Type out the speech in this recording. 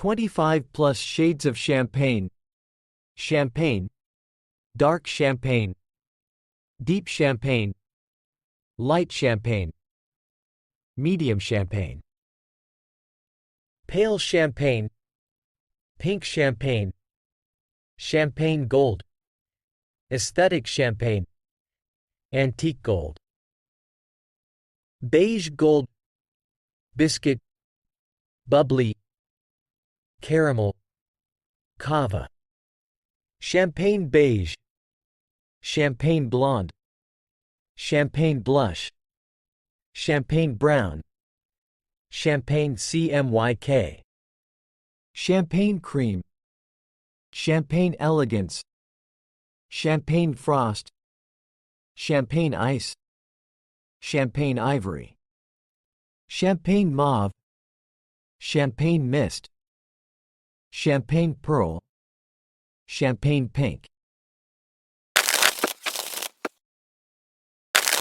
25 plus shades of champagne. Champagne, dark champagne, deep champagne, light champagne, medium champagne, pale champagne, pink champagne, champagne gold, aesthetic champagne, antique gold, beige gold, biscuit, bubbly, caramel, cava, champagne beige, champagne blonde, champagne blush, champagne brown, champagne CMYK, champagne cream, champagne elegance, champagne frost, champagne ice, champagne ivory, champagne mauve, champagne mist, champagne pearl, champagne pink.